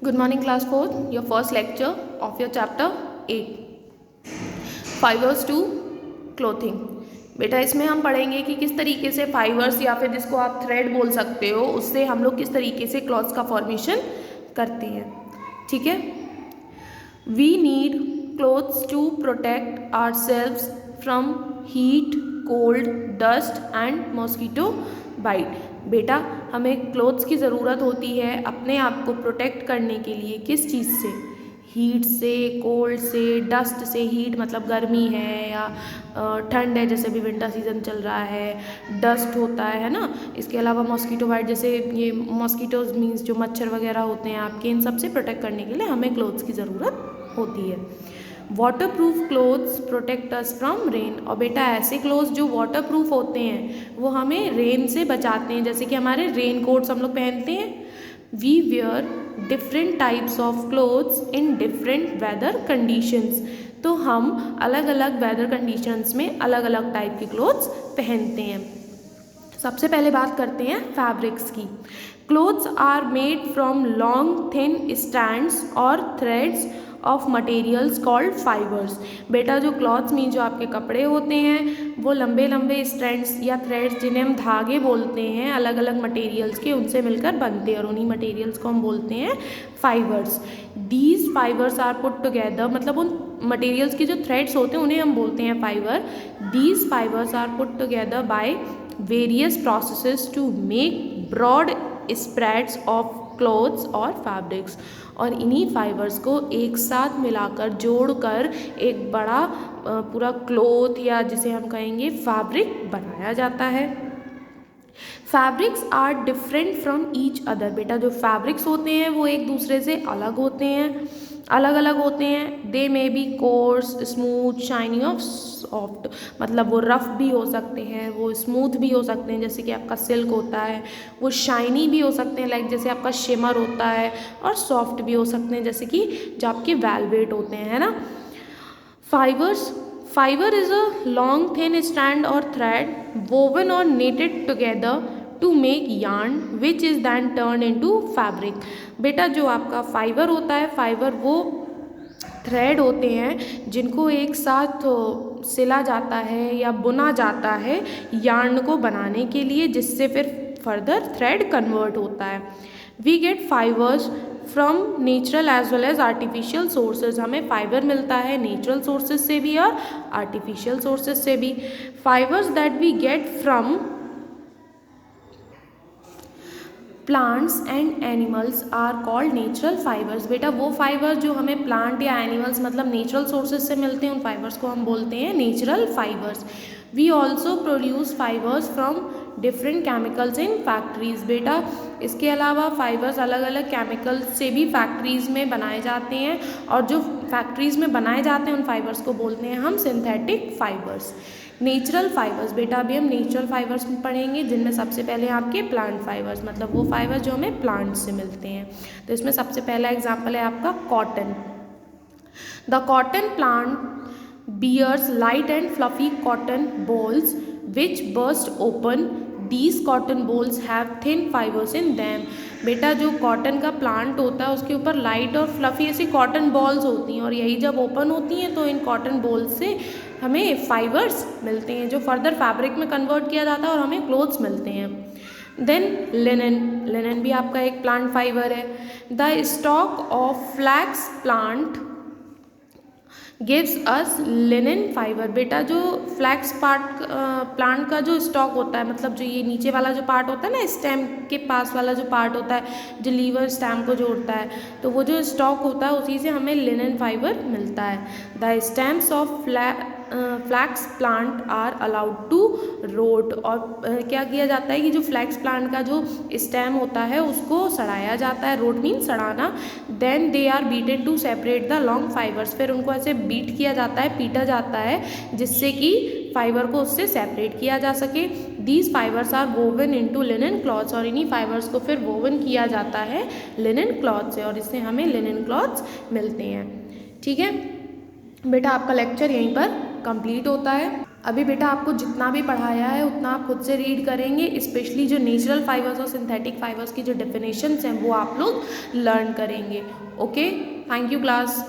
Good morning, class 4th. Your first lecture of your chapter 8. Fibres to clothing. बेटा इसमें हम पढ़ेंगे कि किस तरीके से फाइबर्स या फिर जिसको आप थ्रेड बोल सकते हो उससे हम लोग किस तरीके से क्लॉथ्स का फॉर्मेशन करते हैं. ठीक है. We need clothes to protect ourselves from heat, cold, dust and mosquito bite. बेटा हमें क्लोथ्स की ज़रूरत होती है अपने आप को प्रोटेक्ट करने के लिए. किस चीज़ से? हीट से, कोल्ड से, डस्ट से. हीट मतलब गर्मी है या ठंड है, जैसे भी विंटर सीजन चल रहा है. डस्ट होता है ना. इसके अलावा मॉस्किटो बाइट, जैसे ये मॉस्किटोज मीन्स जो मच्छर वगैरह होते हैं आपके, इन सब से प्रोटेक्ट करने के लिए हमें क्लोथ्स की ज़रूरत होती है. Water proof clothes protect us from rain. और बेटा ऐसे क्लोथ्स जो वाटर प्रूफ होते हैं वो हमें रेन से बचाते हैं, जैसे कि हमारे रेन कोट्स हम लोग पहनते हैं. We wear different types of clothes in different weather conditions. तो हम अलग अलग वेदर कंडीशंस में अलग अलग टाइप के क्लोथ्स पहनते हैं. सबसे पहले बात करते हैं फैब्रिक्स की. Clothes are made from long thin strands or threads of materials called fibres. बेटा जो क्लॉथ्स मीन जो आपके कपड़े होते हैं वो लंबे लंबे स्ट्रैंड्स या थ्रेड्स, जिन्हें हम धागे बोलते हैं, अलग अलग मटेरियल्स के, उनसे मिलकर बनते हैं और उन्हीं मटेरियल्स को हम बोलते हैं fibres. These fibres are put together, मतलब उन मटेरियल्स के जो थ्रेड्स होते हैं उन्हें हम बोलते हैं fibre. These fibres are put together by various processes to make broad spreads of clothes और फैब्रिक्स. और इन्हीं फाइबर्स को एक साथ मिलाकर जोड़कर एक बड़ा पूरा क्लोथ या जिसे हम कहेंगे फैब्रिक बनाया जाता है. Fabrics are different from each other. बेटा जो फैब्रिक्स होते हैं वो एक दूसरे से अलग होते हैं, अलग अलग होते हैं. They may be coarse, smooth, shiny और सॉफ्ट. मतलब वो रफ़ भी हो सकते हैं, वो स्मूथ भी हो सकते हैं जैसे कि आपका सिल्क होता है. वो शाइनी भी हो सकते हैं लाइक जैसे आपका शिमर होता है. और सॉफ्ट भी हो सकते हैं जैसे कि जो आपके वेलवेट होते हैं, है ना. Fibre is a long thin strand और thread woven or knitted together to make yarn which is then turned into fabric. बेटा जो आपका फाइबर होता है, फाइबर वो थ्रेड होते हैं जिनको एक साथ सिला जाता है या बुना जाता है यार्न को बनाने के लिए, जिससे फिर फर्दर थ्रेड कन्वर्ट होता है. We get fibres from natural as well as artificial sources. हमें फाइबर मिलता है नेचुरल सोर्सेज से भी और आर्टिफिशियल सोर्सेज से भी. Fibres that we get from plants and animals are called natural fibres. बेटा वो फाइबर जो हमें प्लांट या एनिमल्स मतलब नेचुरल सोर्सेज से मिलते हैं, उन फाइबर्स को हम बोलते हैं natural fibres. We also produce fibres from different chemicals in factories. बेटा इसके अलावा फाइबर्स अलग अलग केमिकल्स से भी फैक्ट्रीज़ में बनाए जाते हैं, और जो फैक्ट्रीज़ में बनाए जाते हैं उन फाइबर्स को बोलते हैं हम सिंथेटिक फाइबर्स. Natural fibres. बेटा अभी हम नेचुरल फाइबर्स में पढ़ेंगे, जिनमें सबसे पहले आपके प्लांट फाइबर्स, मतलब वो फाइबर्स जो हमें प्लांट से मिलते हैं. तो इसमें सबसे पहला एग्जाम्पल है आपका cotton. The cotton plant bears light and fluffy cotton balls which burst open. These cotton balls have thin fibers in them. बेटा जो कॉटन का प्लांट होता है उसके ऊपर लाइट और फ्लफी ऐसी कॉटन बॉल्स होती हैं, और यही जब ओपन होती हैं तो इन कॉटन बॉल्स से हमें फाइबर्स मिलते हैं जो फर्दर फैब्रिक में कन्वर्ट किया जाता है और हमें क्लोथ्स मिलते हैं. Then linen. लिनन भी आपका एक प्लांट फाइबर है. The stalk of flax plant gives us linen fibre. बेटा जो फ्लैक्स प्लांट का जो स्टॉक होता है, मतलब जो ये नीचे वाला जो पार्ट होता है ना, स्टेम के पास वाला जो पार्ट होता है जो लीवर स्टेम को जोड़ता है, तो वो जो स्टॉक होता है उसी से हमें लिनन फाइबर मिलता है. The stems of flax plant are allowed to rot. और क्या किया जाता है कि जो फ्लैक्स प्लांट का जो स्टेम होता है उसको सड़ाया जाता है. रोट मीन सड़ाना. Then they are beaten to separate the long fibres. फिर उनको ऐसे बीट किया जाता है, पीटा जाता है, जिससे कि फाइबर को उससे सेपरेट किया जा सके. These fibres are woven into linen clothes. और इन्हीं फाइबर्स को फिर वोवन किया जाता है लिनन क्लॉथ से, और इससे हमें लिनन क्लॉथ्स मिलते हैं. ठीक है बेटा, आपका लेक्चर यहीं पर कंप्लीट होता है. अभी बेटा आपको जितना भी पढ़ाया है उतना आप खुद से रीड करेंगे, स्पेशली जो नेचुरल फाइबर्स और सिंथेटिक फाइबर्स की जो डेफिनेशंस हैं वो आप लोग लर्न करेंगे। Okay, thank you class.